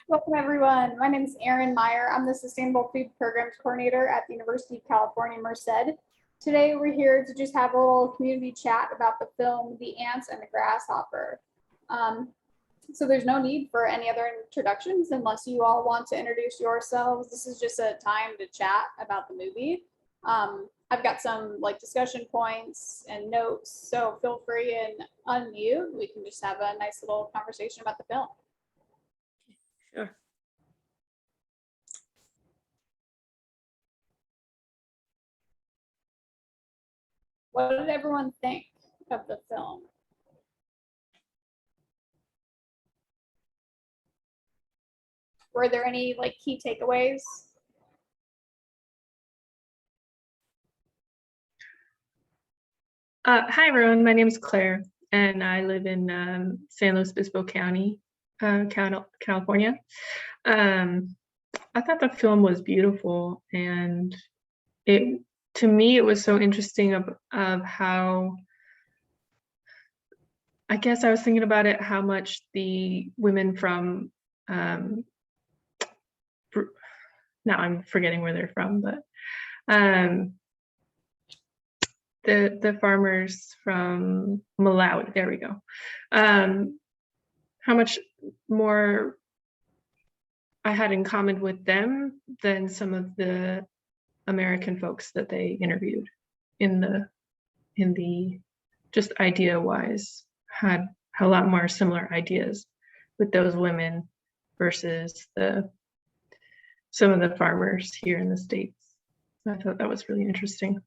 Welcome, everyone. My name is Erin Meyer. I'm the Sustainable Food Programs Coordinator at the University of California, Merced. Today, we're here to just have a little community chat about the film, The Ants and the Grasshopper. So there's no need for any other introductions unless you all want to introduce yourselves. This is just a time to chat about the movie. I've got some discussion points and notes, so feel free and unmute. We can just have a nice little conversation about the film. Sure. What did everyone think of the film? Were there any key takeaways? Hi, everyone. My name is Claire, and I live in San Luis Obispo County, California. I thought the film was beautiful, and to me, it was so interesting of how, I guess I was thinking about it, how much the women from, now I'm forgetting where they're from, but the farmers from Malawi, there we go, how much more I had in common with them than some of the American folks that they interviewed in the just idea wise, had a lot more similar ideas with those women versus some of the farmers here in the States. I thought that was really interesting.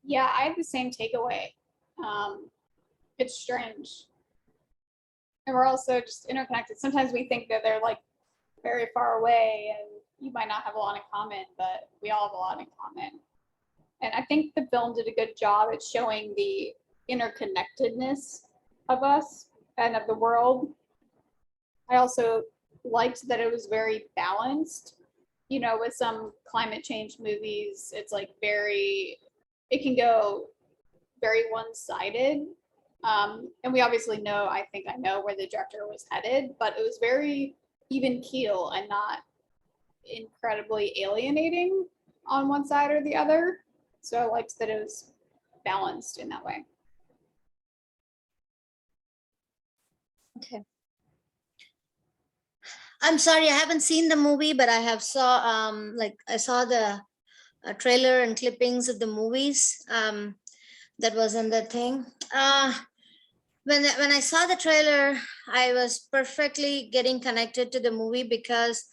Yeah, I have the same takeaway. It's strange. And we're also just interconnected. Sometimes we think that they're very far away and you might not have a lot in common, but we all have a lot in common. And I think the film did a good job at showing the interconnectedness of us and of the world. I also liked that it was very balanced. You know, with some climate change movies, it's it can go very one-sided. And we obviously know, I think I know where the director was headed, but it was very even keel and not incredibly alienating on one side or the other. So I liked that it was balanced in that way. Okay. I'm sorry, I haven't seen the movie, but I have saw I saw the trailer and clippings of the movies that was in the thing. When I saw the trailer, I was perfectly getting connected to the movie because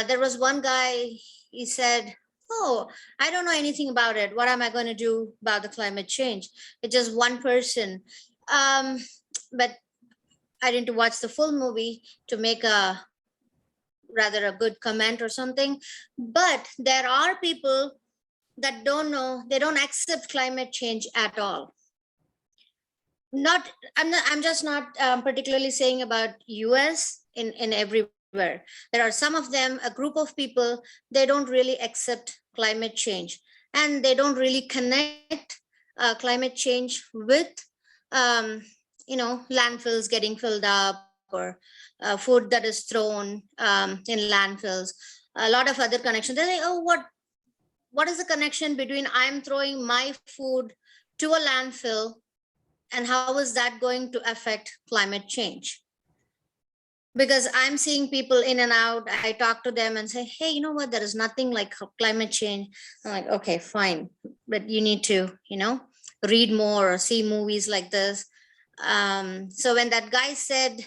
there was one guy, he said, "Oh, I don't know anything about it. What am I going to do about the climate change?" It's just one person. But I didn't watch the full movie to make a good comment or something. But there are people that don't know, they don't accept climate change at all. I'm just not particularly saying about US, in everywhere. There are some of them, a group of people, they don't really accept climate change, and they don't really connect climate change with landfills getting filled up, or food that is thrown in landfills. A lot of other connections. They say, "Oh, what is the connection between I'm throwing my food to a landfill, and how is that going to affect climate change?" Because I'm seeing people in and out. I talk to them and say, "Hey, you know what? There is nothing like climate change." I'm like, "Okay, fine, but you need to, read more or see movies like this." So when that guy said,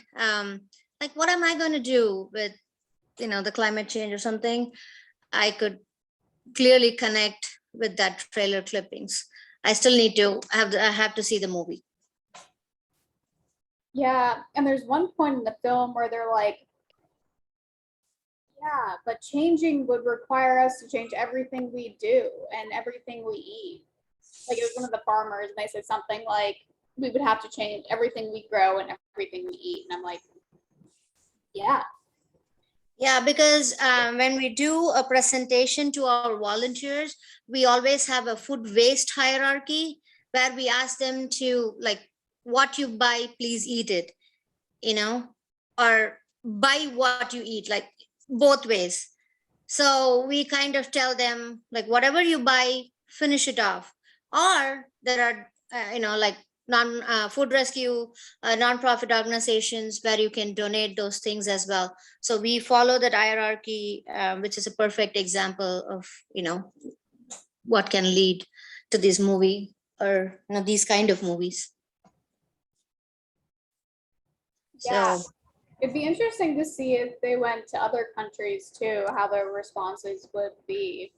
what am I going to do with, the climate change or something, I could clearly connect with that trailer clippings. I still need to I have to see the movie. Yeah, and there's one point in the film where they're like, yeah, but changing would require us to change everything we do and everything we eat. It was one of the farmers, and they said something like, we would have to change everything we grow and everything we eat. And I'm like, yeah. Yeah, because when we do a presentation to our volunteers, we always have a food waste hierarchy where we ask them to, what you buy, please eat it, or buy what you eat, like both ways. So we kind of tell them, like, whatever you buy, finish it off. Or there are, like food rescue, non-profit organizations where you can donate those things as well. So we follow that hierarchy, which is a perfect example of, what can lead to this movie, or these kind of movies. Yeah. So It'd be interesting to see if they went to other countries too, how their responses would be.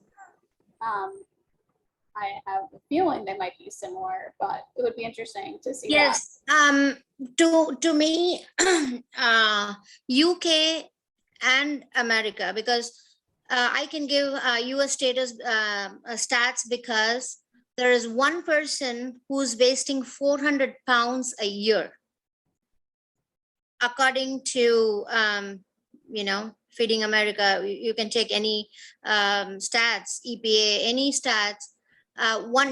I have a feeling they might be similar, but it would be interesting to see that. yes, to me, UK and America, because I can give US status stats, because there is one person who's wasting 400 pounds a year, according to Feeding America. You can take any stats, EPA, any stats.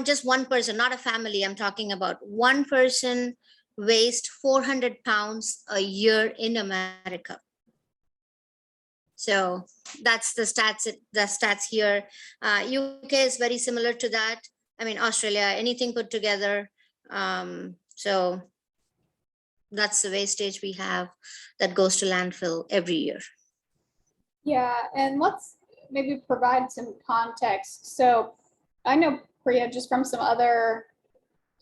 Just one person, not a family, I'm talking about one person waste 400 pounds a year in America. So that's the stats here. UK is very similar to that. I mean, Australia, anything put together. So that's the wastage we have that goes to landfill every year. Yeah, and let's maybe provide some context. So I know Priya just from some other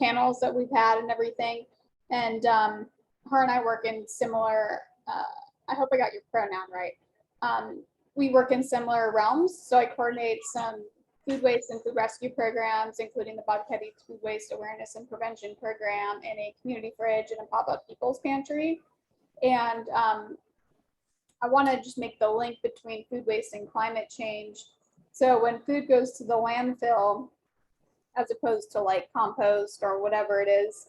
panels that we've had and everything, and her and I work in similar, I hope I got your pronoun right. We work in similar realms, so I coordinate some food waste and food rescue programs, including the Bobcat Eats Food Waste Awareness and Prevention Program, and a community fridge and a pop-up people's pantry. And I want to just make the link between food waste and climate change. So when food goes to the landfill, as opposed to like compost or whatever it is,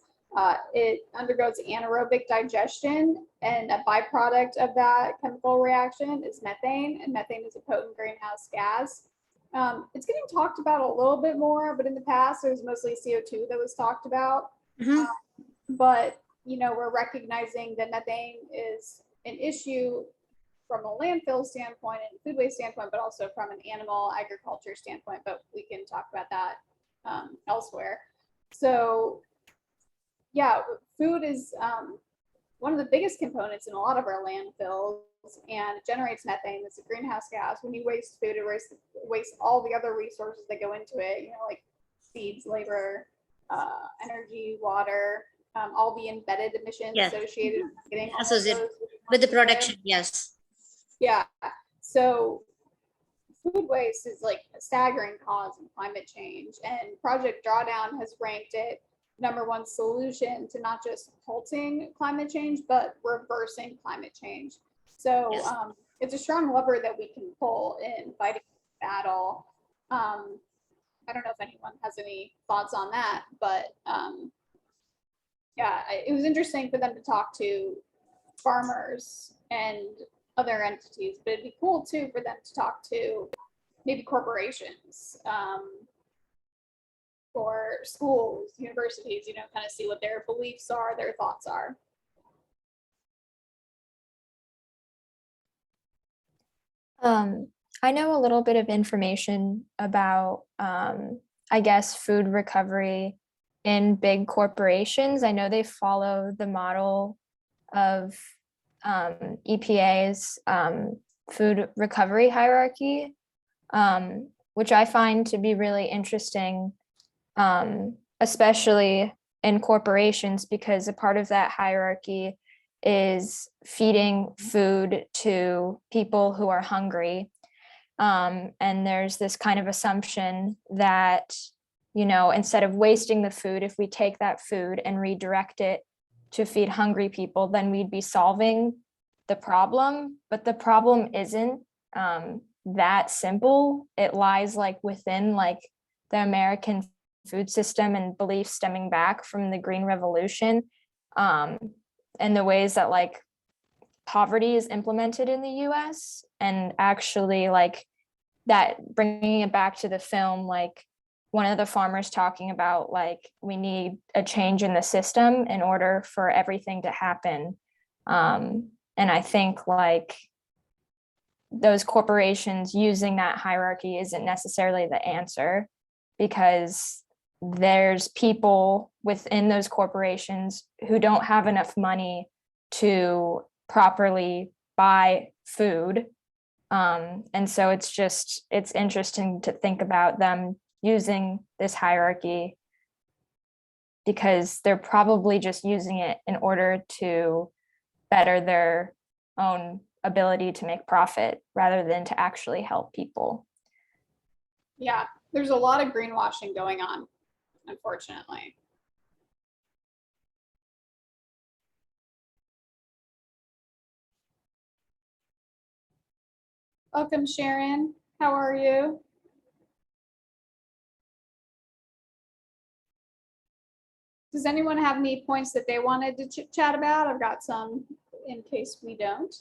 it undergoes anaerobic digestion, and a byproduct of that chemical reaction is methane, and methane is a potent greenhouse gas. It's getting talked about a little bit more, but in the past it was mostly CO2 that was talked about. But we're recognizing that methane is an issue from a landfill standpoint and food waste standpoint, but also from an animal agriculture standpoint, but we can talk about that elsewhere. So yeah, food is one of the biggest components in a lot of our landfills, and it generates methane. It's a greenhouse gas. When you waste food, it wastes all the other resources that go into it, like seeds, labor, energy, water, all the embedded emissions associated with getting with the production. Yes. Yeah. So food waste is like a staggering cause in climate change, and Project Drawdown has ranked it #1 solution to not just halting climate change, but reversing climate change. So it's a strong lever that we can pull in fighting the battle. I don't know if anyone has any thoughts on that, but yeah, it was interesting for them to talk to farmers and other entities, but it'd be cool too for them to talk to maybe corporations, or schools, universities, kind of see what their beliefs are, their thoughts are. I know a little bit of information about, I guess, food recovery in big corporations. I know they follow the model of EPA's food recovery hierarchy, which I find to be really interesting, especially in corporations, because a part of that hierarchy is feeding food to people who are hungry. And there's this kind of assumption that, instead of wasting the food, if we take that food and redirect it to feed hungry people, then we'd be solving the problem. But the problem isn't that simple. It lies within the American food system and beliefs stemming back from the Green Revolution, and the ways that poverty is implemented in the US. And actually that, bringing it back to the film, one of the farmers talking about we need a change in the system in order for everything to happen. And I think like those corporations using that hierarchy isn't necessarily the answer, because there's people within those corporations who don't have enough money to properly buy food. And so it's interesting to think about them using this hierarchy, because they're probably just using it in order to better their own ability to make profit rather than to actually help people. Yeah, there's a lot of greenwashing going on, unfortunately. Welcome, Sharon. How are you? Does anyone have any points that they wanted to chit chat about? I've got some in case we don't.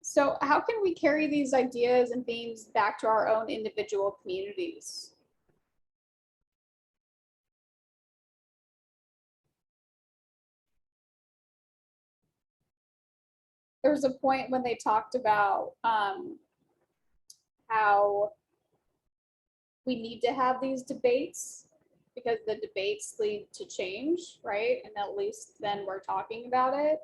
So how can we carry these ideas and themes back to our own individual communities? There was a point when they talked about how we need to have these debates because the debates lead to change, right? And at least then we're talking about it.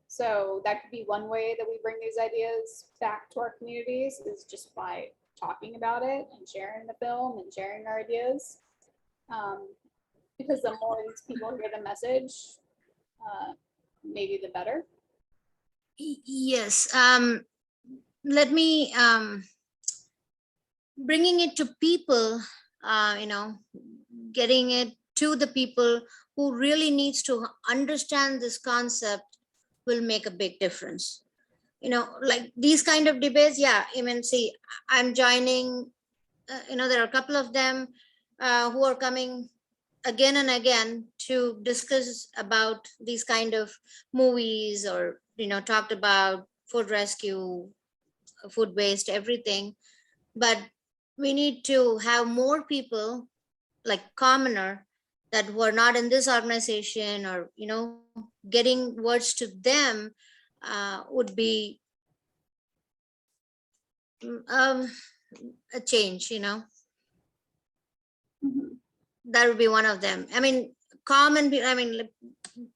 So that could be one way that we bring these ideas back to our communities, is just by talking about it and sharing the film and sharing our ideas. Because the more these people hear the message, maybe the better. Yes. Let me bringing it to people, getting it to the people who really needs to understand this concept will make a big difference. Like these kind of debates, yeah, see, I'm joining, there are a couple of them who are coming again and again to discuss about these kind of movies, or talked about food rescue, food waste, everything. But we need to have more people like commoner that were not in this organization, or getting words to them would be a change. Mhm. That would be one of them. Common,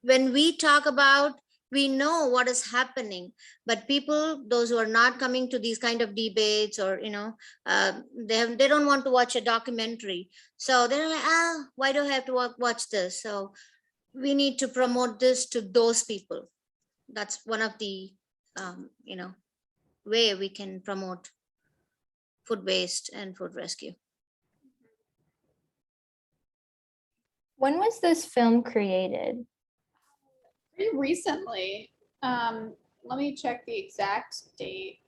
when we talk about, we know what is happening, but people, those who are not coming to these kind of debates, or they don't want to watch a documentary, so they're like, why do I have to watch this? So we need to promote this to those people. That's one of the way we can promote food waste and food rescue. When was this film created? Pretty recently. Let me check the exact date.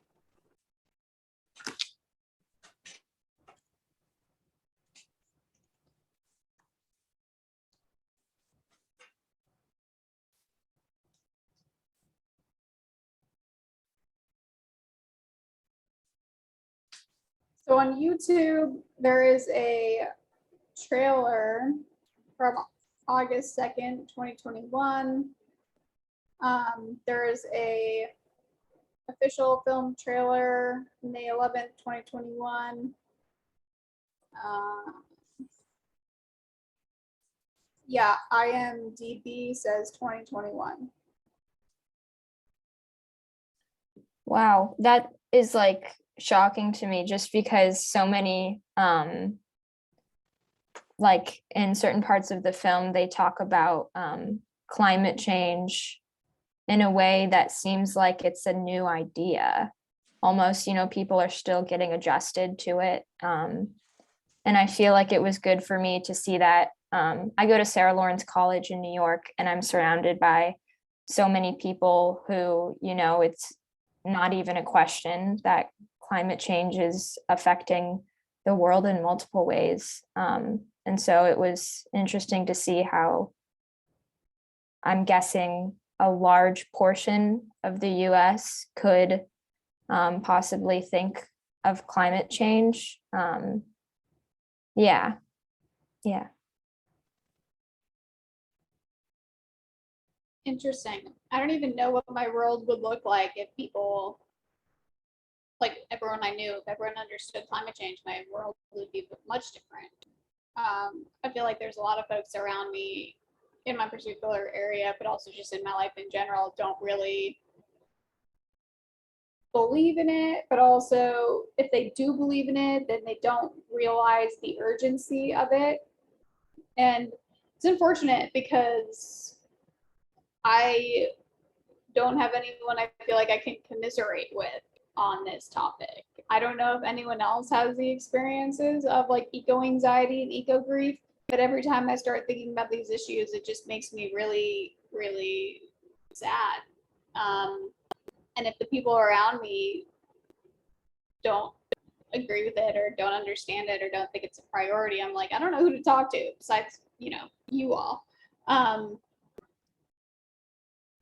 So on YouTube, there is a trailer from August 2nd, 2021. There is a official film trailer, May 11th, 2021. Yeah, IMDb says 2021. Wow, that is like shocking to me, just because so many like in certain parts of the film they talk about climate change in a way that seems like it's a new idea. Almost, people are still getting adjusted to it. And I feel like it was good for me to see that. I go to Sarah Lawrence College in New York, and I'm surrounded by so many people who, it's not even a question that climate change is affecting the world in multiple ways. And so it was interesting to see how, I'm guessing, a large portion of the US could possibly think of climate change. Yeah. Interesting. I don't even know what my world would look like if people, like everyone I knew, if everyone understood climate change, my world would be much different. I feel like there's a lot of folks around me in my particular area, but also just in my life in general, don't really believe in it. But also, if they do believe in it, then they don't realize the urgency of it. And it's unfortunate because I don't have anyone I feel like I can commiserate with on this topic. I don't know if anyone else has the experiences of like eco anxiety and eco grief, but every time I start thinking about these issues, it just makes me really, really sad. And if the people around me don't agree with it or don't understand it or don't think it's a priority, I'm like, I don't know who to talk to besides, you all. But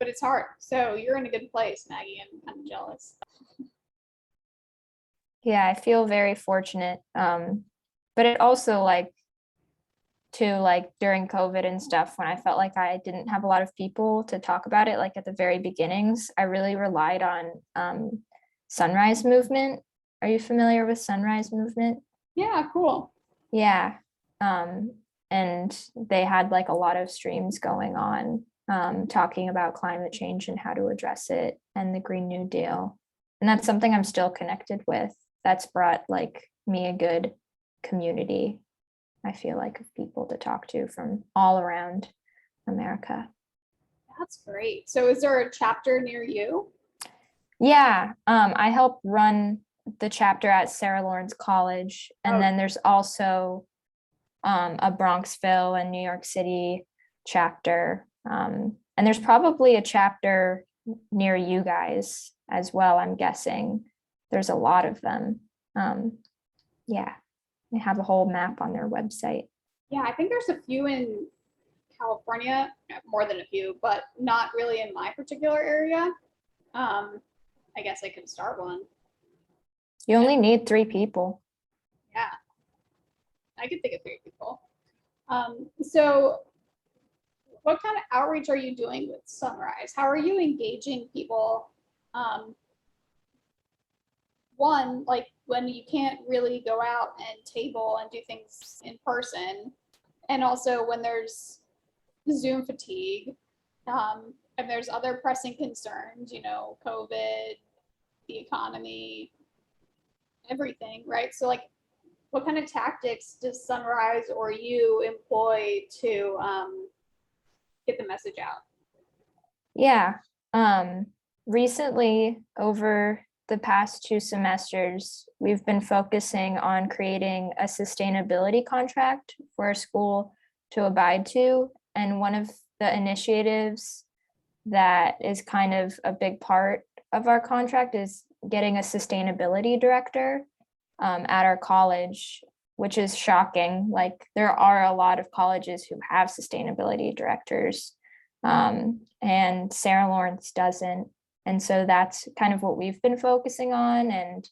it's hard. So you're in a good place, Maggie. I'm kind of jealous. Yeah, I feel very fortunate. But it also like during COVID and stuff, when I felt like I didn't have a lot of people to talk about it, like at the very beginnings, I really relied on Sunrise Movement. Are you familiar with Sunrise Movement? Yeah, cool. Yeah. And they had like a lot of streams going on, talking about climate change and how to address it and the Green New Deal. And that's something I'm still connected with. That's brought like me a good community, I feel like, of people to talk to from all around America. That's great. So is there a chapter near you? Yeah, I help run the chapter at Sarah Lawrence College. And then there's also a Bronxville and New York City chapter. And there's probably a chapter near you guys as well, I'm guessing. There's a lot of them. Yeah, they have a whole map on their website. Yeah, I think there's a few in California, more than a few, but not really in my particular area. I guess I could start one. You only need 3 people. Yeah, I could think of 3 people. So what kind of outreach are you doing with Sunrise? How are you engaging people? One, like when you can't really go out and table and do things in person, and also when there's Zoom fatigue, and there's other pressing concerns, COVID, the economy, everything, right? So like, what kind of tactics does Sunrise or you employ to get the message out? Yeah. Recently, over the past 2 semesters, we've been focusing on creating a sustainability contract for our school to abide to. And one of the initiatives that is kind of a big part of our contract is getting a sustainability director at our college, which is shocking. Like, there are a lot of colleges who have sustainability directors, and Sarah Lawrence doesn't. And so that's kind of what we've been focusing on. And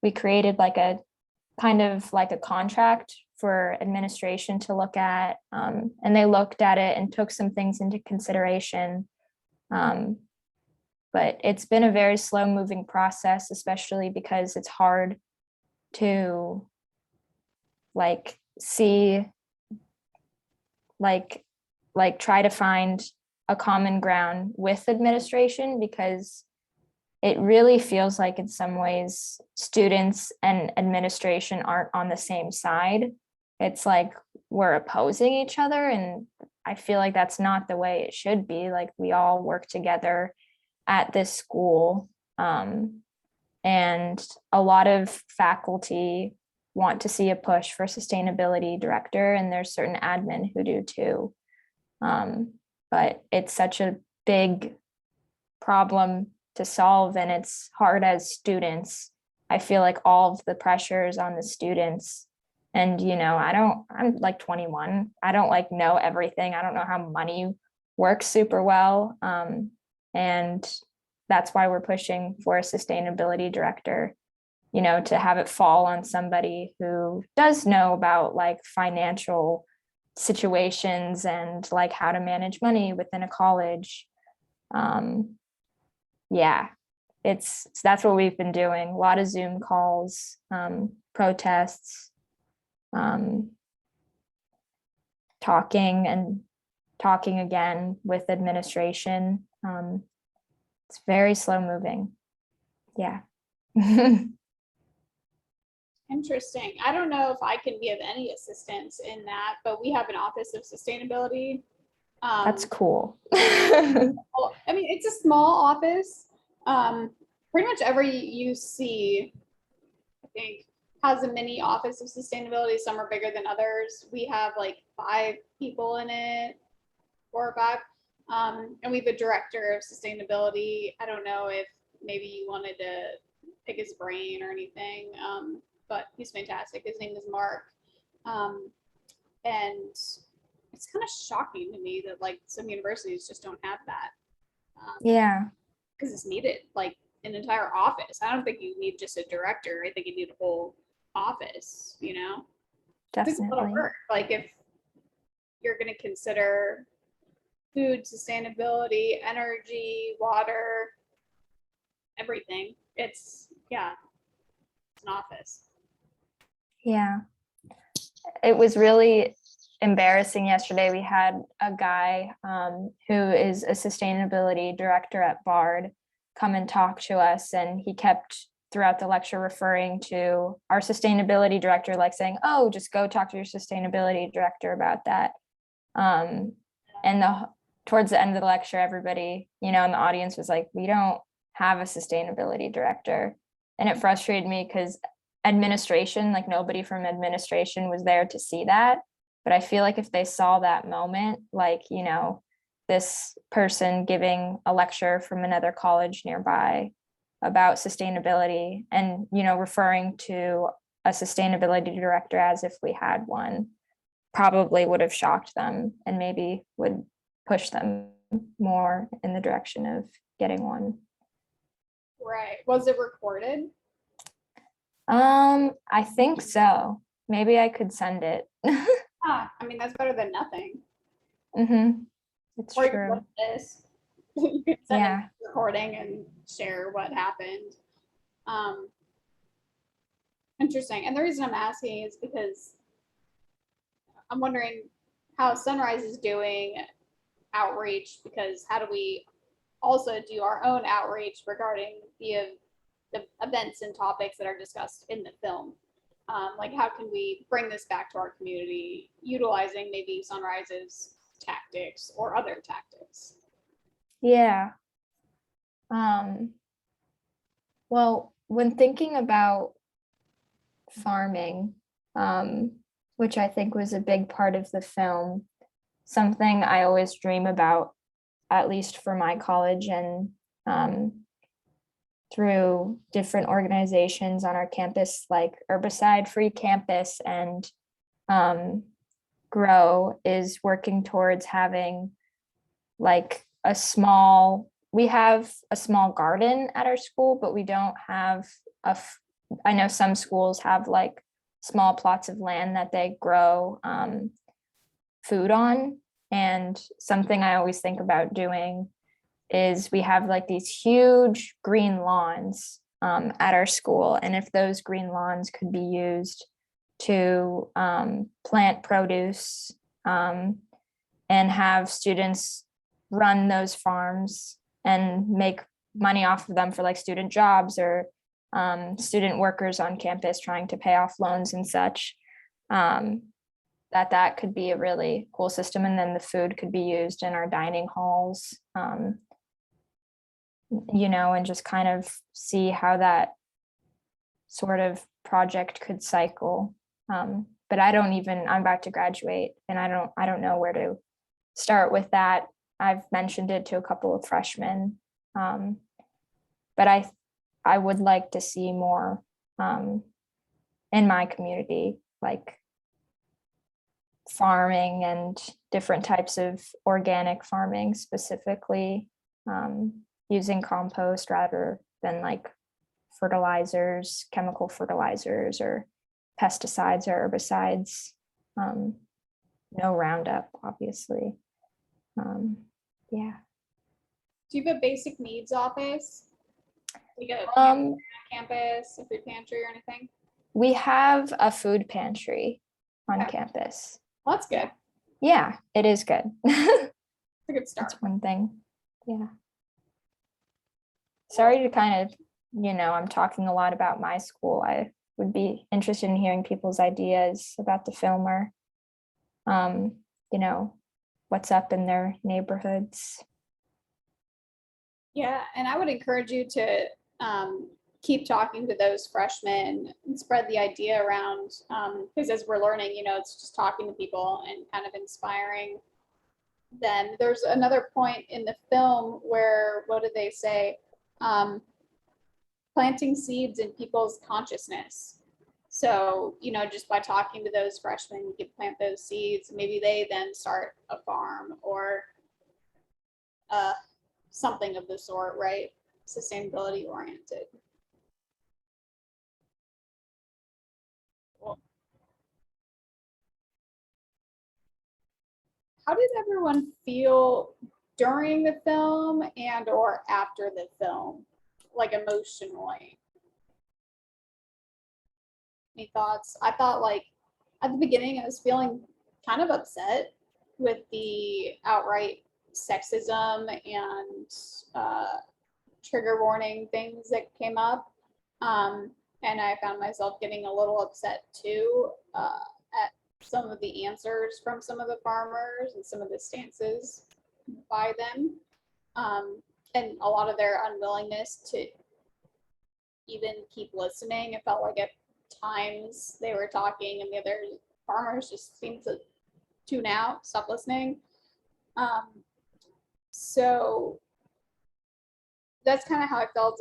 we created like a kind of like a contract for administration to look at. And they looked at it and took some things into consideration. But it's been a very slow moving process, especially because it's hard to like see, like try to find a common ground with administration, because it really feels like in some ways students and administration aren't on the same side. It's like we're opposing each other, and I feel like that's not the way it should be. Like, we all work together at this school, and a lot of faculty want to see a push for sustainability director, and there's certain admin who do too. But it's such a big problem to solve, and it's hard as students. I feel like all of the pressure is on the students. And, I'm like 21. I don't like know everything. I don't know how money works super well. And that's why we're pushing for a sustainability director, to have it fall on somebody who does know about like financial situations and like how to manage money within a college. Yeah, that's what we've been doing. A lot of Zoom calls, protests, talking again with administration. It's very slow moving. Yeah. Interesting. I don't know if I can be of any assistance in that, but we have an Office of Sustainability. That's cool. Well, I mean, it's a small office. Pretty much every UC, I think, has a mini Office of Sustainability. Some are bigger than others. We have like 5 people in it, 4 or 5. And we have a director of sustainability. I don't know if maybe you wanted to pick his brain or anything, but he's fantastic. His name is Mark. And it's kind of shocking to me that like some universities just don't have that. Yeah. Because it's needed, like an entire office. I don't think you need just a director. I think you need a whole office, you know? It's a lot of Definitely. work. Like if you're going to consider food sustainability, energy, water, everything, it's an office. Yeah. It was really embarrassing yesterday. We had a guy who is a sustainability director at Bard come and talk to us, and he kept throughout the lecture referring to our sustainability director, like saying, oh, just go talk to your sustainability director about that. And towards the end of the lecture, everybody, in the audience was like, we don't have a sustainability director. And it frustrated me because administration, like nobody from administration was there to see that. But I feel like if they saw that moment, like, this person giving a lecture from another college nearby about sustainability and, referring to a sustainability director as if we had one, probably would have shocked them and maybe would push them more in the direction of getting one. Right. Was it recorded? I think so. Maybe I could send it. I mean, that's better than nothing. Mm-hmm. It's Or true. this. You could send Yeah. a recording and share what happened. Interesting. And the reason I'm asking is because I'm wondering how Sunrise is doing outreach, because how do we also do our own outreach regarding the events and topics that are discussed in the film? Like how can we bring this back to our community utilizing maybe Sunrise's tactics or other tactics? Yeah. Well, when thinking about farming, which I think was a big part of the film, something I always dream about, at least for my college and through different organizations on our campus, like Herbicide Free Campus and Grow, is working towards having like we have a small garden at our school, but we don't have I know some schools have like small plots of land that they grow food on. And something I always think about doing is we have like these huge green lawns at our school. And if those green lawns could be used to plant produce and have students run those farms and make money off of them for like student jobs or student workers on campus trying to pay off loans and such, that could be a really cool system. And then the food could be used in our dining halls, and just kind of see how that sort of project could cycle. But I'm about to graduate and I don't know where to start with that. I've mentioned it to a couple of freshmen, but I would like to see more in my community, like farming and different types of organic farming, specifically using compost rather than like fertilizers, chemical fertilizers or pesticides or herbicides. no Roundup, obviously. Yeah. Do you have a basic needs office? Like a Um, campus, a food pantry or anything? we have a food pantry on Okay. campus. Well, that's good. Yeah, it is good. It's a good start. That's one thing. Yeah. Sorry to kind of, I'm talking a lot about my school. I would be interested in hearing people's ideas about the film or, what's up in their neighborhoods. Yeah, and I would encourage you to keep talking to those freshmen and spread the idea around, because as we're learning, it's just talking to people and kind of inspiring them. There's another point in the film where, what did they say? Planting seeds in people's consciousness. So, just by talking to those freshmen, you can plant those seeds. Maybe they then start a farm or something of the sort, right? Sustainability oriented. Cool. How did everyone feel during the film and or after the film, like emotionally? Any thoughts? I thought like at the beginning I was feeling kind of upset with the outright sexism and trigger warning things that came up. And I found myself getting a little upset too at some of the answers from some of the farmers and some of the stances by them. And a lot of their unwillingness to even keep listening. It felt like at times they were talking and the other farmers just seemed to tune out, stop listening. So that's kind of how I felt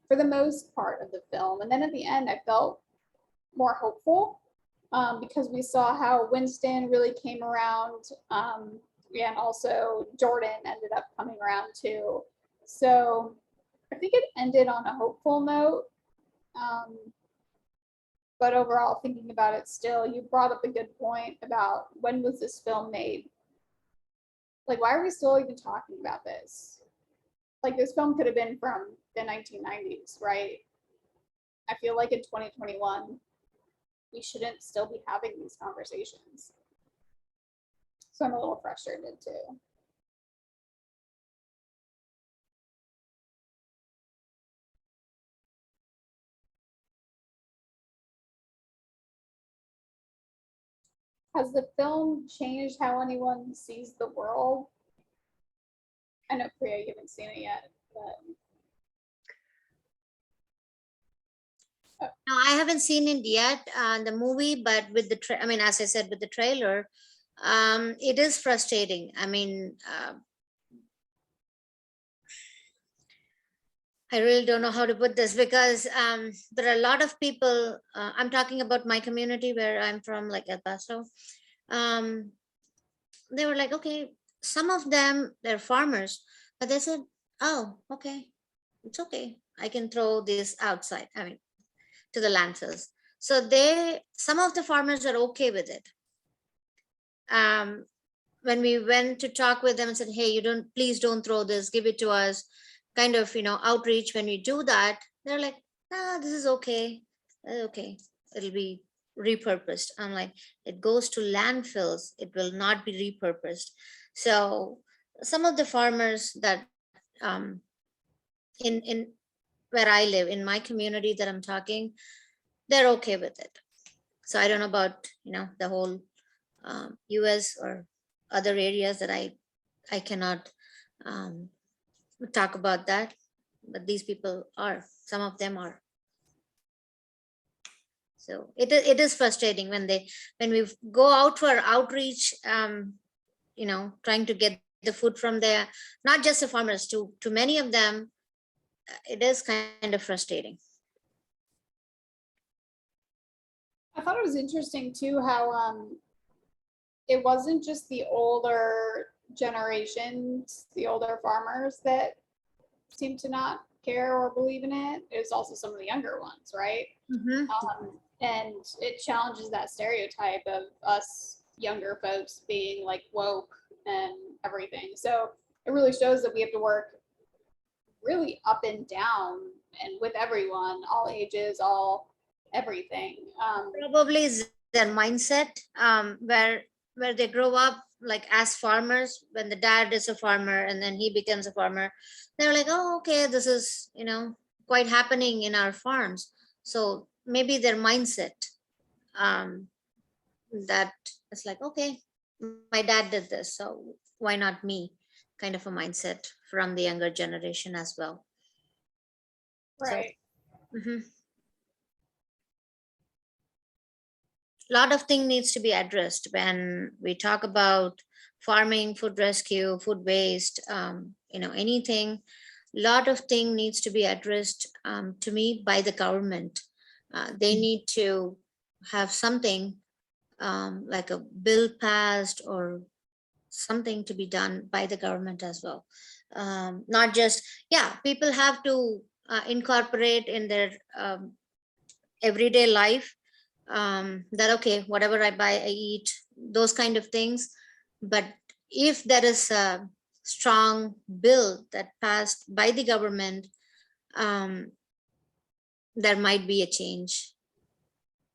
for the most part of the film. And then at the end, I felt more hopeful because we saw how Winston really came around. And also Jordan ended up coming around too. So I think it ended on a hopeful note. But overall, thinking about it still, you brought up a good point about when was this film made? Like, why are we still even talking about this? Like, this film could have been from the 1990s, right? I feel like in 2021, we shouldn't still be having these conversations. So I'm a little frustrated too. Has the film changed how anyone sees the world? I know, Priya, you haven't seen it yet, but. No, I haven't seen it yet, the movie, but with the, I mean, as I said, with the trailer, it is frustrating. I mean, I really don't know how to put this because there are a lot of people, I'm talking about my community where I'm from, like El Paso. They were like, okay, some of them, they're farmers, but they said, oh, okay, it's okay. I can throw this outside, I mean, to the landfills. So some of the farmers are okay with it. When we went to talk with them and said, hey, please don't throw this, give it to us, kind of, outreach. When we do that, they're like, this is okay. Okay, it'll be repurposed. I'm like, it goes to landfills, it will not be repurposed. So some of the farmers that in where I live, in my community that I'm talking, they're okay with it. So I don't know about the whole US or other areas that I cannot talk about that, but these people are, some of them are. So it is frustrating when we go out for outreach, trying to get the food from there, not just the farmers, to many of them, it is kind of frustrating. I thought it was interesting too how it wasn't just the older generations, the older farmers that seemed to not care or believe in it. It was also some of the younger ones, right? Mm-hmm. And it challenges that stereotype of us younger folks being like woke and everything. So it really shows that we have to work really up and down and with everyone, all ages, all everything. Probably is their mindset, where they grow up like as farmers. When the dad is a farmer and then he becomes a farmer, they're like, oh, okay, this is, quite happening in our farms. So maybe their mindset, that it's like, okay, my dad did this, so why not me, kind of a mindset from the younger generation as well. Right. Mhm. Lot of things needs to be addressed when we talk about farming, food rescue, food waste, anything. Lot of thing needs to be addressed, to me, by the government. They need to have something, like a bill passed or something to be done by the government as well. Not just, people have to incorporate in their everyday life, that okay, whatever I buy, I eat, those kind of things. But if there is a strong bill that passed by the government, there might be a change.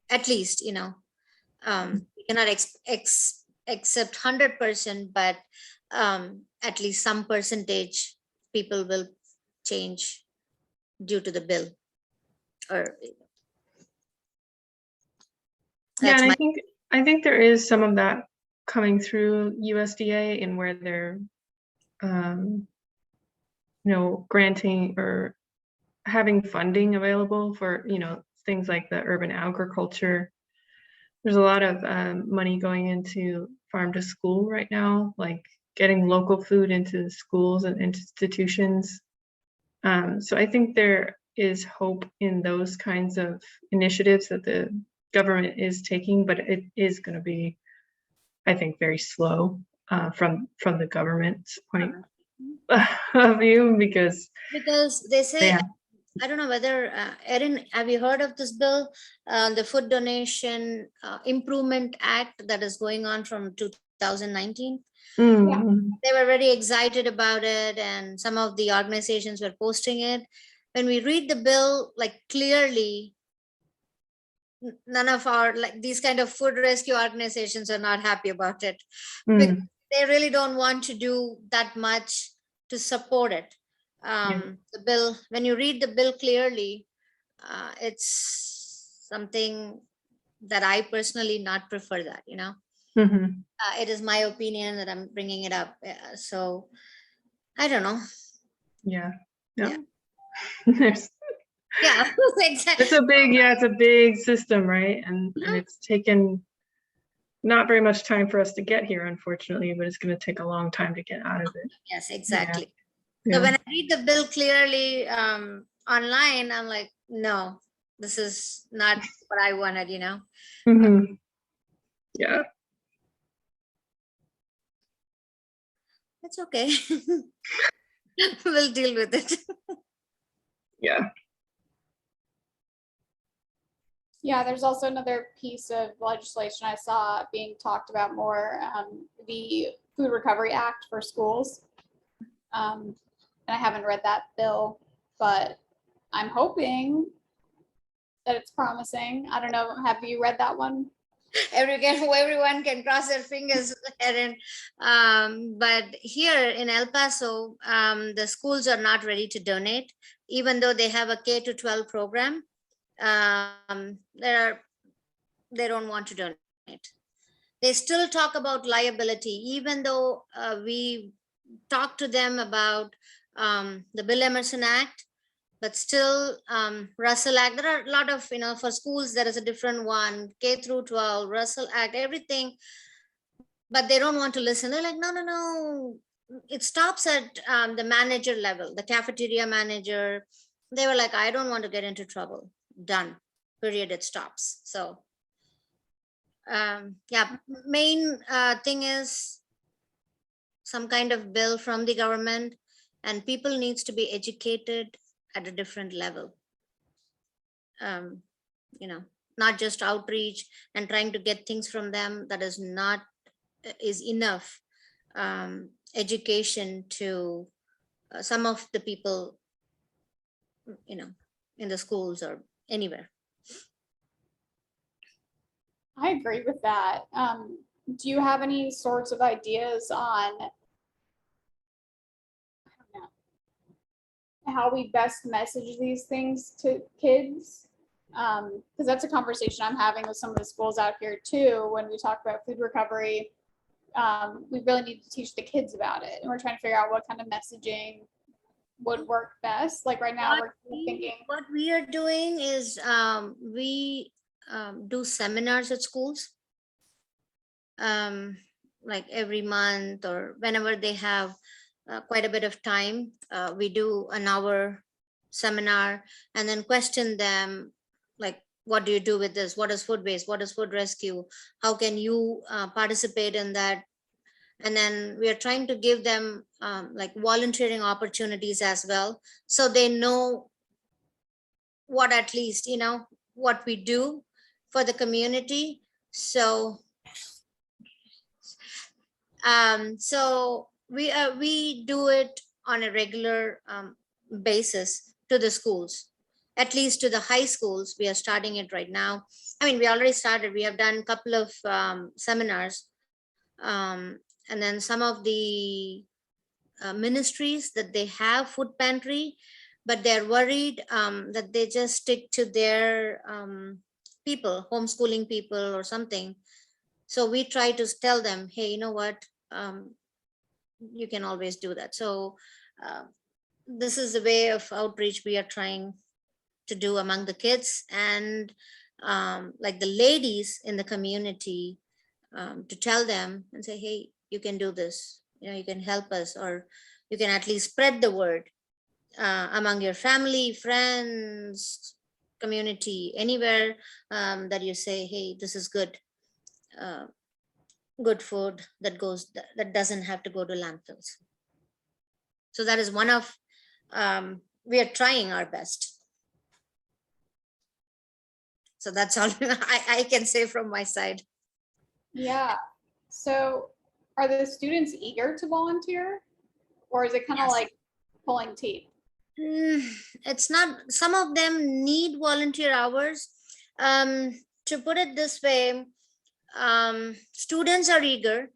At least, we cannot accept 100%, but at least some percentage people will change due to the bill. Or Yeah, that's and my I think there is some of that coming through USDA in where they're, granting or having funding available for, things like the urban agriculture. There's a lot of money going into farm to school right now, like getting local food into schools and institutions. So I think there is hope in those kinds of initiatives that the government is taking, but it is going to be, I think, very slow from the government's point of view, because they say, yeah. I don't know whether, Erin, have you heard of this bill, the Food Donation Improvement Act that is going on from 2019? They were very excited about it, and some of the organizations were posting it. When we read the bill, like clearly, none of our, like, these kind of food rescue organizations are not happy about it. Because they really don't want to do that much to support it. The bill, when you read the bill clearly, it's something that I personally not prefer that, it is my opinion that I'm bringing it up. So I don't know. Yeah. Yeah, exactly. It's a big system, right? And it's taken not very much time for us to get here, unfortunately, but it's going to take a long time to get out of it. Yes, exactly. Yeah. So when I read the bill clearly online, I'm like, no, this is not what I wanted, Yeah. It's okay. We'll deal with it. Yeah. Yeah, there's also another piece of legislation I saw being talked about more, the Food Recovery Act for schools. And I haven't read that bill, but I'm hoping that it's promising. I don't know. Have you read that one? Everyone can cross their fingers, Erin. But here in El Paso, the schools are not ready to donate, even though they have a K-12 program. They don't want to donate. They still talk about liability, even though we talk to them about the Bill Emerson Act, but still Russell Act. There are a lot of, for schools, there is a different one, K-12, Russell Act, everything, but they don't want to listen. They're like, no. It stops at the manager level, the cafeteria manager. They were like, I don't want to get into trouble. Done. Period. It stops. So main thing is some kind of bill from the government, and people needs to be educated at a different level. Not just outreach and trying to get things from them. That is not is enough education to some of the people, you know, in the schools or anywhere. I agree with that. Do you have any sorts of ideas on how we best message these things to kids? Because that's a conversation I'm having with some of the schools out here too. When we talk about food recovery, we really need to teach the kids about it, and we're trying to figure out what kind of messaging would work best. Like right now, we're thinking. What we are doing is we do seminars at schools, like every month or whenever they have quite a bit of time. We do an hour seminar and then question them, like, what do you do with this? What is food waste? What is food rescue? How can you participate in that? And then we are trying to give them like volunteering opportunities as well, so they know what, at least, you know, what we do for the community. So so we do it on a regular basis to the schools, at least to the high schools. We are starting it right now. I mean, we already started. We have done a couple of seminars, and then some of the ministries that they have food pantry, but they're worried that they just stick to their people, homeschooling people or something. So we try to tell them, hey, you know what, you can always do that. So this is the way of outreach we are trying to do among the kids and like the ladies in the community, to tell them and say, hey, you can do this, you know, you can help us, or you can at least spread the word among your family, friends, community, anywhere that you say, hey, this is good, good food that doesn't have to go to landfills. So that is one of, we are trying our best. So that's all I can say from my side. Yeah. So are the students eager to volunteer, or is it kind of Yes. like pulling teeth? It's not, some of them need volunteer hours. To put it this way, students are eager.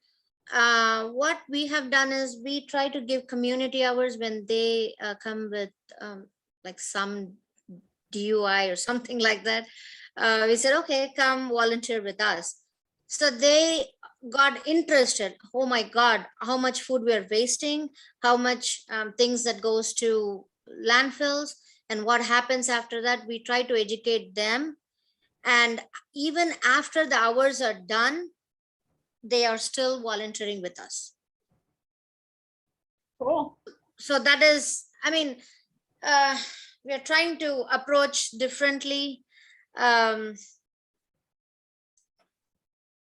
What we have done is we try to give community hours when they come with like some DUI or something like that. We said, okay, come volunteer with us. So they got interested. Oh my God, how much food we are wasting, how much things that goes to landfills, and what happens after that. We try to educate them. And even after the hours are done, they are still volunteering with us. Cool. So that is, I mean, we are trying to approach differently,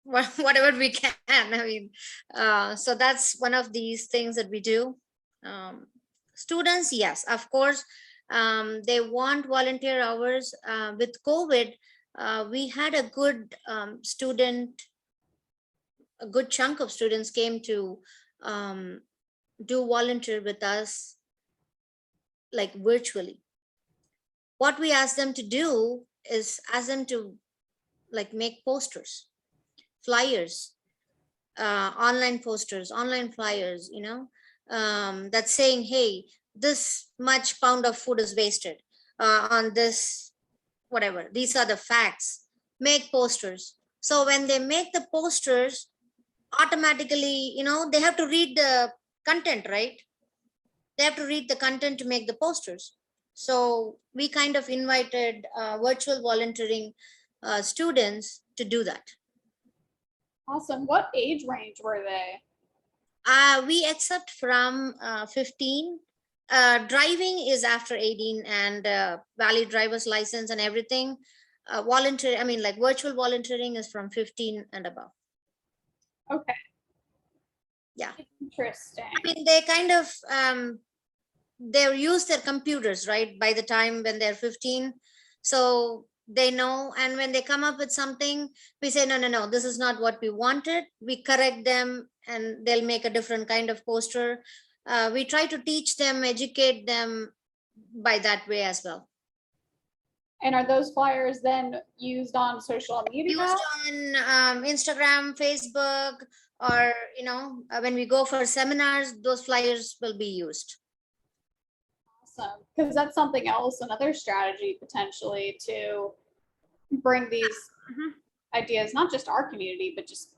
whatever we can. I mean, so that's one of these things that we do. Students, yes, of course, they want volunteer hours. With COVID, we had a good a good chunk of students came to do volunteer with us, like virtually. What we ask them to do is ask them to like make posters, flyers, online posters, online flyers, you know, that's saying, hey, this much pound of food is wasted on this, whatever, these are the facts. Make posters. So when they make the posters, automatically, you know, they have to read the content, right? They have to read the content to make the posters. So we kind of invited virtual volunteering students to do that. Awesome. What age range were they? We accept from 15. Driving is after 18, and valid driver's license and everything. Volunteer, I mean, like virtual volunteering is from 15 and above. Okay. Yeah. Interesting. I mean, they kind of, they use their computers, right? By the time when they're 15. So they know, and when they come up with something, we say, no, no, no, this is not what we wanted. We correct them and they'll make a different kind of poster. We try to teach them, educate them by that way as well. And are those flyers then used on social media? Used on Instagram, Facebook, or when we go for seminars, those flyers will be used. Awesome, because that's something else, another strategy potentially to bring these ideas, not just our community, but just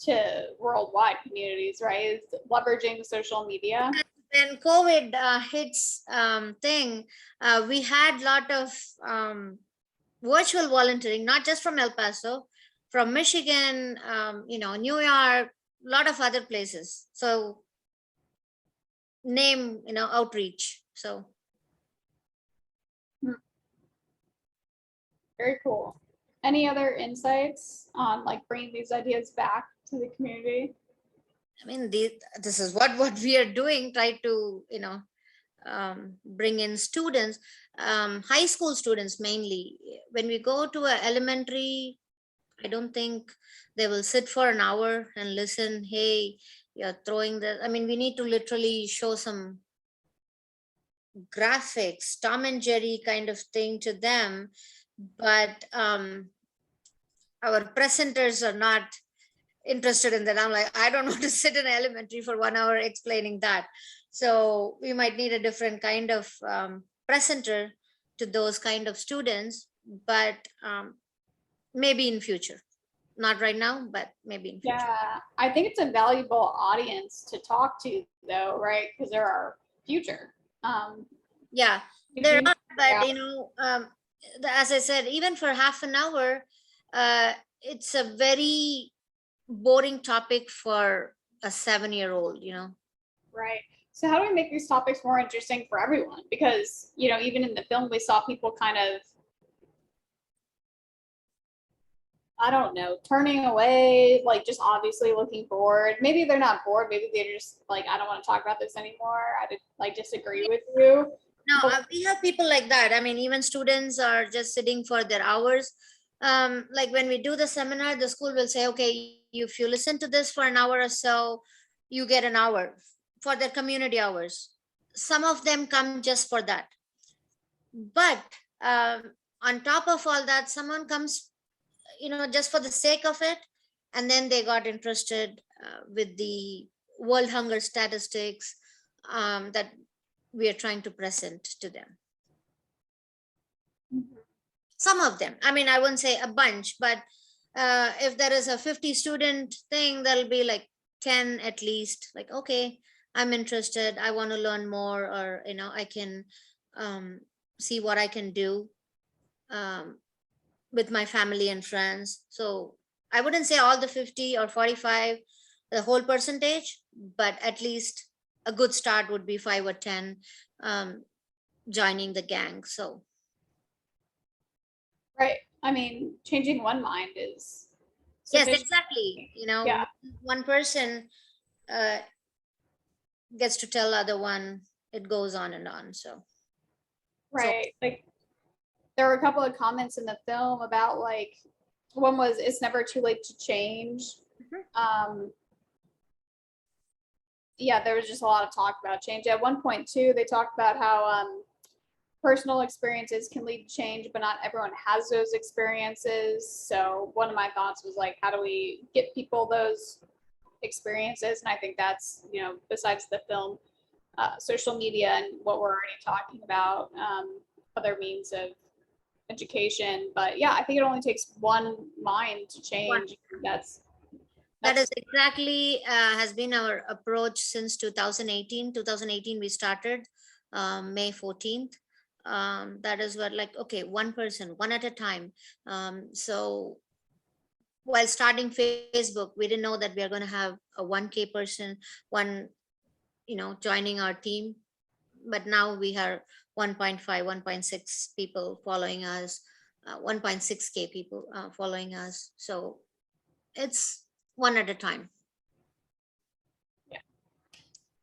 to worldwide communities, right? Is leveraging social media. When COVID hits we had a lot of virtual volunteering, not just from El Paso, from Michigan, New York, a lot of other places. So outreach. So Very cool. Any other insights on like bringing these ideas back to the community? I mean, this is what we are doing, try to bring in students, high school students mainly. When we go to an elementary, I don't think they will sit for an hour and listen. Hey, you're throwing the, I mean, we need to literally show some graphics, Tom and Jerry kind of thing to them. But our presenters are not interested in that. I'm like, I don't want to sit in elementary for 1 hour explaining that. So we might need a different kind of presenter to those kind of students, but maybe in future. Not right now, but maybe in future. Yeah, I think it's a valuable audience to talk to though, right? Because they're our future. Yeah, there are, but Yeah. as I said, even for half an hour, it's a very boring topic for a 7-year-old, Right. So how do we make these topics more interesting for everyone? Because, even in the film, we saw people kind of, I don't know, turning away, like just obviously looking bored. Maybe they're not bored. Maybe they're just like, I don't want to talk about this anymore. Disagree with you. No, we have people like that. I mean, even students are just sitting for their hours. Like when we do the seminar, the school will say, okay, if you listen to this for an hour or so, you get an hour for their community hours. Some of them come just for that. But on top of all that, someone comes, just for the sake of it. And then they got interested with the world hunger statistics that we are trying to present to them. Some of them, I mean, I wouldn't say a bunch, but if there is a 50 student thing, there'll be like 10 at least, like, okay, I'm interested, I want to learn more, or I can see what I can do with my family and friends. So I wouldn't say all the 50 or 45, the whole percentage, but at least a good start would be 5 or 10 joining the gang. So Right. I mean, changing one mind is yes, sufficient. exactly. Yeah. One person gets to tell other one, it goes on and on. So Right. Like there were a couple of comments in the film about like one was it's never too late to change. Yeah, there was just a lot of talk about change. At one point too, they talked about how personal experiences can lead to change, but not everyone has those experiences. So one of my thoughts was like, how do we get people those experiences? And I think that's, besides the film, social media and what we're already talking about, other means of education. But yeah, I think it only takes one mind to change. That is exactly has been our approach since 2018. 2018 we started May 14th. That is what, like, okay, one person, one at a time. So while starting Facebook, we didn't know that we are going to have a 1K person, joining our team. But now we have 1.5, 1.6 people following us, 1.6K people following us. So it's one at a time.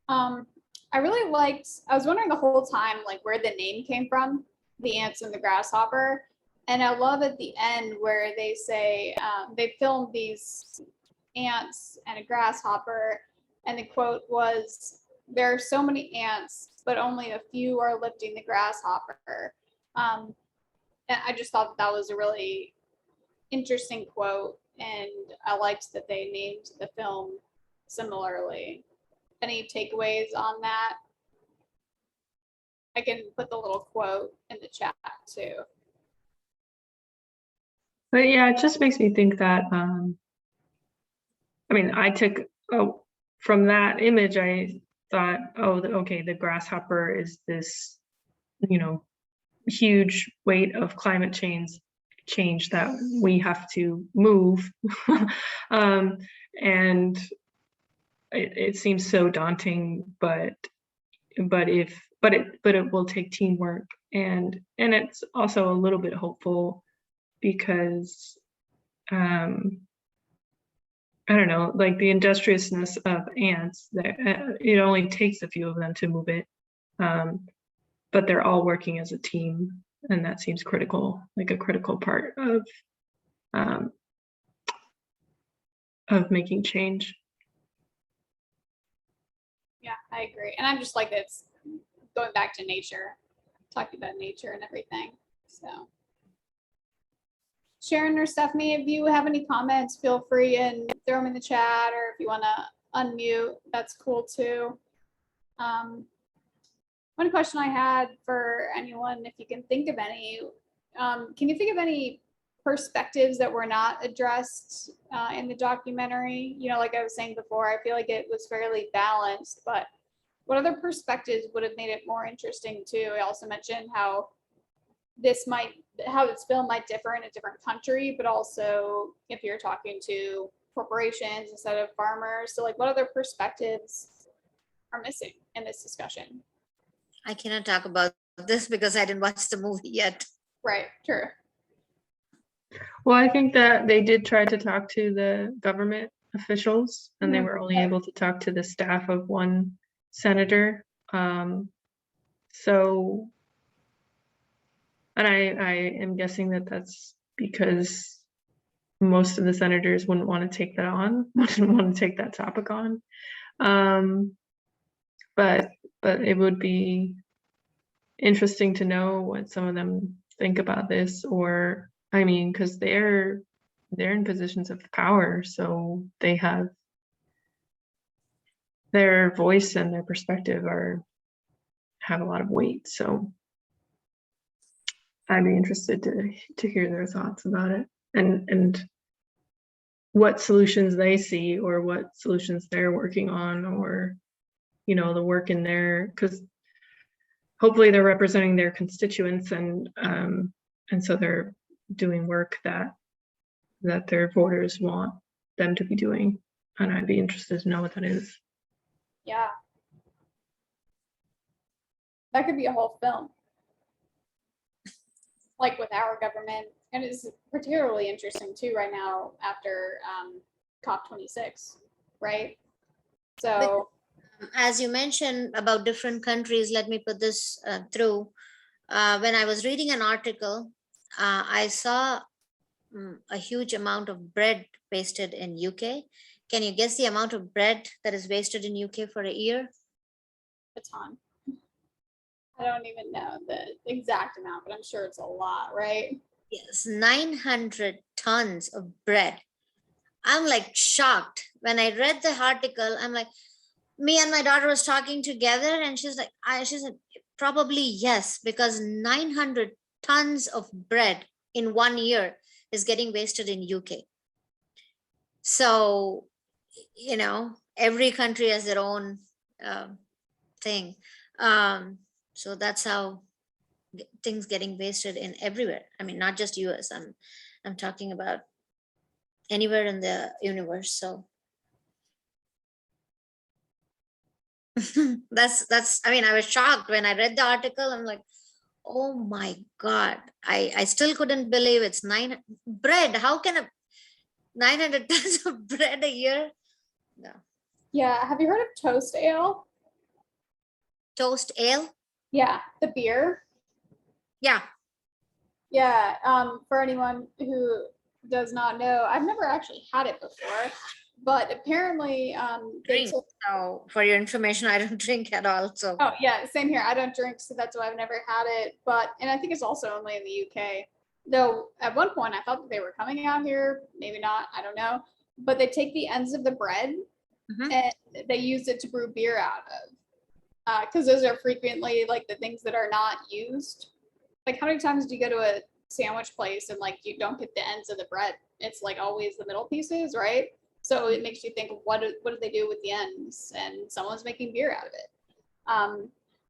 I really liked, I was wondering the whole time, like where the name came from, the Ants and the Grasshopper. And I love at the end where they say they filmed these ants and a grasshopper, and the quote was, "There are so many ants, but only a few are lifting the grasshopper." And I just thought that was a really interesting quote, and I liked that they named the film similarly. Any takeaways on that? I can put the little quote in the chat too. But yeah, it just makes me think that, I mean, I took, from that image, I thought, oh, okay, the grasshopper is this, you know, huge weight of climate change that we have to move. And it seems so daunting, but it will take teamwork, and it's also a little bit hopeful because I don't know, like the industriousness of ants, that it only takes a few of them to move it, but they're all working as a team, and that seems critical, like a critical part of making change. Yeah, I agree. And I'm just like, it's going back to nature, talking about nature and everything. So Sharon or Stephanie, if you have any comments, feel free and throw them in the chat, or if you want to unmute, that's cool too. One question I had for anyone, if you can think of any, can you think of any perspectives that were not addressed in the documentary? You know, like I was saying before, I feel like it was fairly balanced, but what other perspectives would have made it more interesting too? I also mentioned how this film might differ in a different country, but also if you're talking to corporations instead of farmers. So like, what other perspectives are missing in this discussion? I cannot talk about this because I didn't watch the movie yet. Right, true. Well, I think that they did try to talk to the government officials, and they Mhm. were only able to talk to the staff of one senator. So, and I am guessing that that's because most of the senators wouldn't want to take that on, wouldn't want to take that topic on. But it would be interesting to know what some of them think about this, or I mean, because they're in positions of power, so they have their voice and their perspective have a lot of weight. So I'd be interested to hear their thoughts about it, and what solutions they see, or what solutions they're working on, or you know, the work in there, because hopefully they're representing their constituents, and so they're doing work that their voters want them to be doing, and I'd be interested to know what that is. Yeah. That could be a whole film. Like with our government, and it's particularly interesting too right now after COP26, right? So As you mentioned about different countries, let me put this through. When I was reading an article, I saw a huge amount of bread wasted in UK. Can you guess the amount of bread that is wasted in UK for a year? a ton. I don't even know the exact amount, but I'm sure it's a lot, right? Yes, 900 tons of bread. I'm like shocked. When I read the article, I'm like, me and my daughter was talking together, and she's like, she said, probably yes, because 900 tons of bread in 1 year is getting wasted in UK. So, you know, every country has their own thing. So that's how things getting wasted in everywhere. I mean, not just US. I'm talking about anywhere in the universe. So that's I mean, I was shocked when I read the article. I'm like, oh my God. I still couldn't believe it's bread. How can 900 tons of bread a year? No. Yeah. Have you heard of toast ale? Toast ale? Yeah, the beer. Yeah. Yeah, for anyone who does not know, I've never actually had it before, but apparently, they Drink. took, So for your information, I don't drink at all. So oh yeah, same here. I don't drink, so that's why I've never had it. But, and I think it's also only in the UK. Though at one point I thought that they were coming out here, maybe not, I don't know. But they take the ends of the bread Mhm. and they use it to brew beer out of. Because those are frequently like the things that are not used. Like how many times do you go to a sandwich place and like you don't get the ends of the bread? It's like always the middle pieces, right? So it makes you think, what do they do with the ends? And someone's making beer out of it.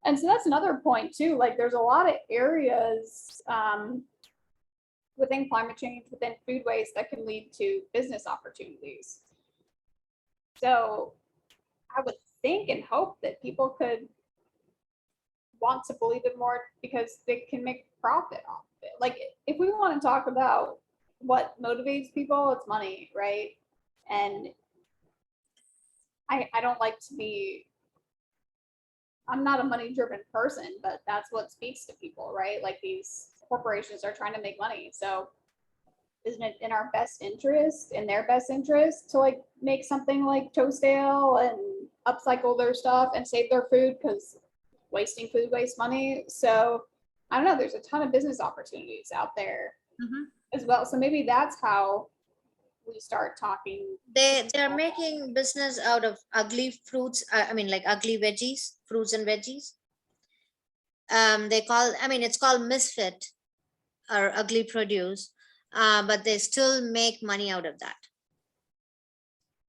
And so that's another point too. Like there's a lot of areas within climate change, within food waste that can lead to business opportunities. So I would think and hope that people could want to believe it more because they can make profit off of it. Like if we want to talk about what motivates people, it's money, right? And I don't like to be, I'm not a money driven person, but that's what speaks to people, right? Like these corporations are trying to make money. So isn't it in our best interest, in their best interest, to like make something like toast ale and upcycle their stuff and save their food, because wasting food wastes money. So I don't know, there's a ton of business opportunities out there as well. So maybe that's how we start talking. they're making business out of ugly fruits. I mean, like ugly veggies, fruits and veggies. They call, I mean, it's called misfit or ugly produce, but they still make money out of that.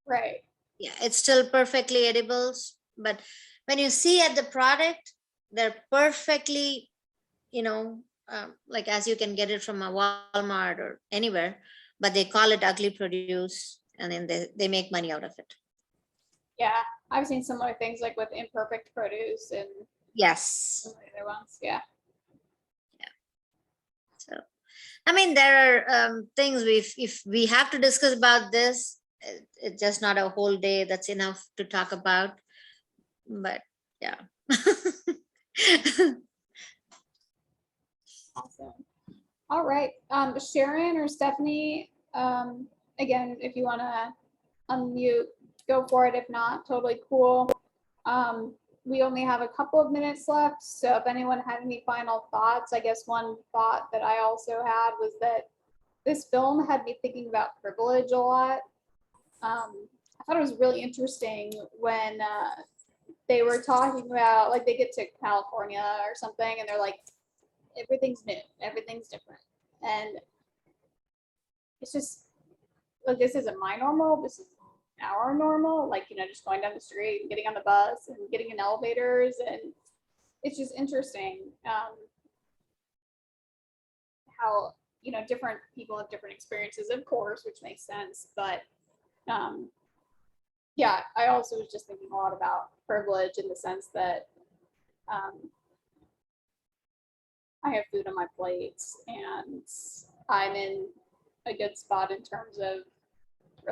Right. Yeah, it's still perfectly edibles, but when you see at the product, they're perfectly, like as you can get it from a Walmart or anywhere, but they call it ugly produce and then they make money out of it. Yeah, I've seen similar things like with imperfect produce and Yes. some of the other ones. Yeah. So, I mean, there are things if we have to discuss about this, it's just not a whole day. That's enough to talk about. But yeah. Awesome. All right. Sharon or Stephanie, again, if you want to unmute, go for it. If not, totally cool. We only have a couple of minutes left. So if anyone had any final thoughts, I guess one thought that I also had was that this film had me thinking about privilege a lot. I thought it was really interesting when they were talking about, like, they get to California or something and they're like, everything's new, everything's different. And it's just like, this isn't my normal, this is our normal, like, just going down the street and getting on the bus and getting in elevators. And it's just interesting how, different people have different experiences, of course, which makes sense. But yeah, I also was just thinking a lot about privilege in the sense that I have food on my plate and I'm in a good spot in terms of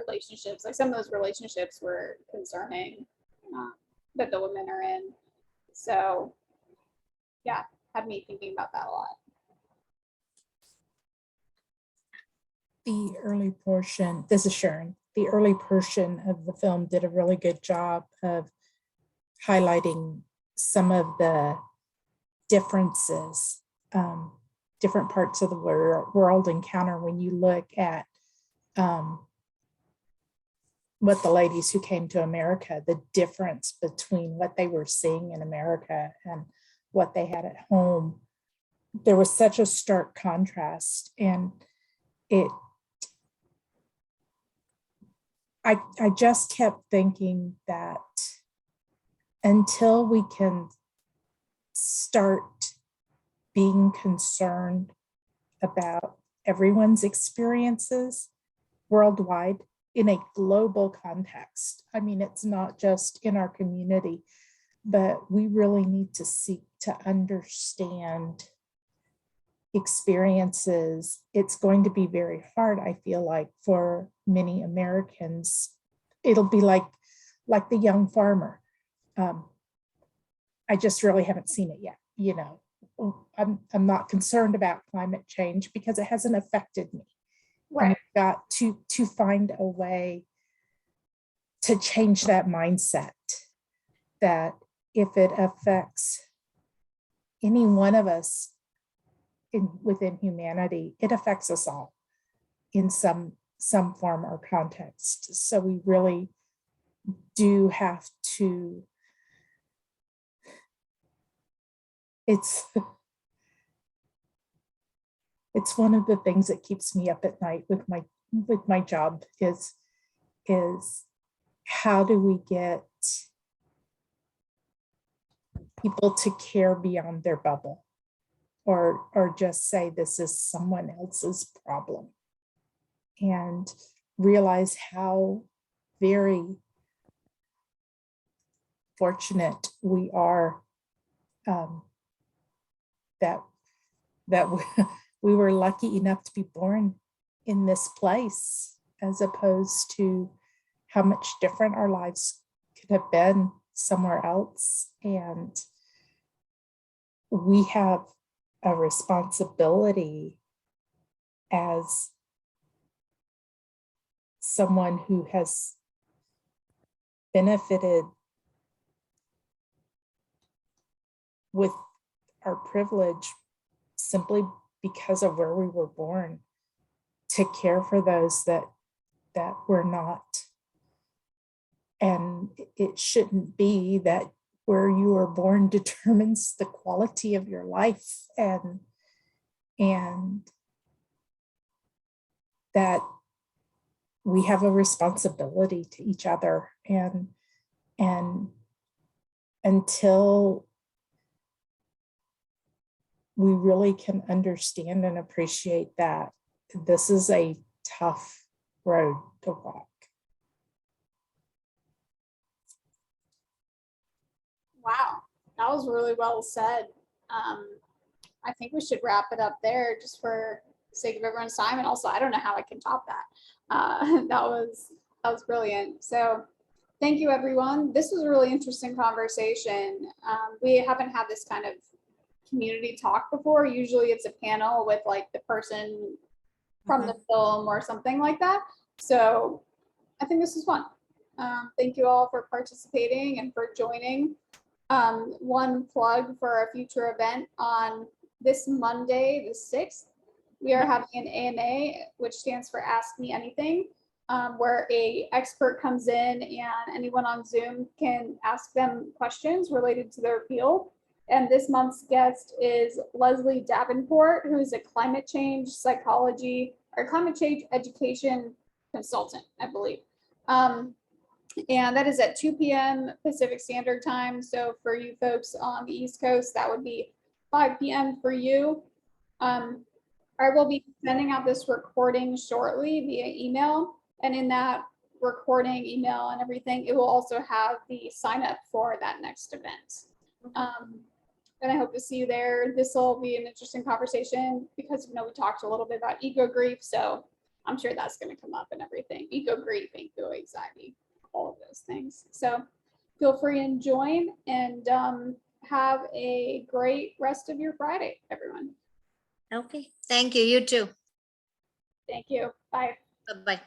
relationships. Like some of those relationships were concerning that the women are in. So yeah, had me thinking about that a lot. The early portion, this is Sharon, the early portion of the film did a really good job of highlighting some of the differences, different parts of the world encounter when you look at what the ladies who came to America, the difference between what they were seeing in America and what they had at home. There was such a stark contrast, and I just kept thinking that until we can start being concerned about everyone's experiences worldwide in a global context, I mean, it's not just in our community, but we really need to seek to understand experiences. It's going to be very hard, I feel like, for many Americans. It'll be like the young farmer. I just really haven't seen it yet, I'm not concerned about climate change because it hasn't affected me. And Right. we've got to find a way to change that mindset, that if it affects any one of us within humanity, it affects us all in some form or context. So we really do have to, it's one of the things that keeps me up at night with my job is how do we get people to care beyond their bubble, or just say this is someone else's problem, and realize how very fortunate we are that we were lucky enough to be born in this place, as opposed to how much different our lives could have been somewhere else. And we have a responsibility as someone who has benefited with our privilege simply because of where we were born, to care for those that were not. And it shouldn't be that where you were born determines the quality of your life, and that we have a responsibility to each other, and until we really can understand and appreciate that, this is a tough road to walk. Wow, that was really well said. I think we should wrap it up there, just for the sake of everyone's time. And also, I don't know how I can top that. That was brilliant. So thank you, everyone. This was a really interesting conversation. We haven't had this kind of community talk before. Usually it's a panel with like the person from the film or something like that. So I think this is fun. Thank you all for participating and for joining. One plug for our future event on this Monday, the 6th, we are having an AMA, which stands for Ask Me Anything, where a expert comes in and anyone on Zoom can ask them questions related to their field. And this month's guest is Leslie Davenport, who is a climate change psychology or climate change education consultant, I believe. And that is at 2 p.m. Pacific Standard Time. So for you folks on the East Coast, that would be 5 p.m. for you. I will be sending out this recording shortly via email. And in that recording, email, and everything, it will also have the sign up for that next event. And I hope to see you there. This will be an interesting conversation because, you know, we talked a little bit about eco grief. So I'm sure that's going to come up and everything. Eco grief, eco anxiety, all of those things. So feel free and join, and have a great rest of your Friday, everyone. Okay, thank you. You too. Thank you. Bye. Bye-bye.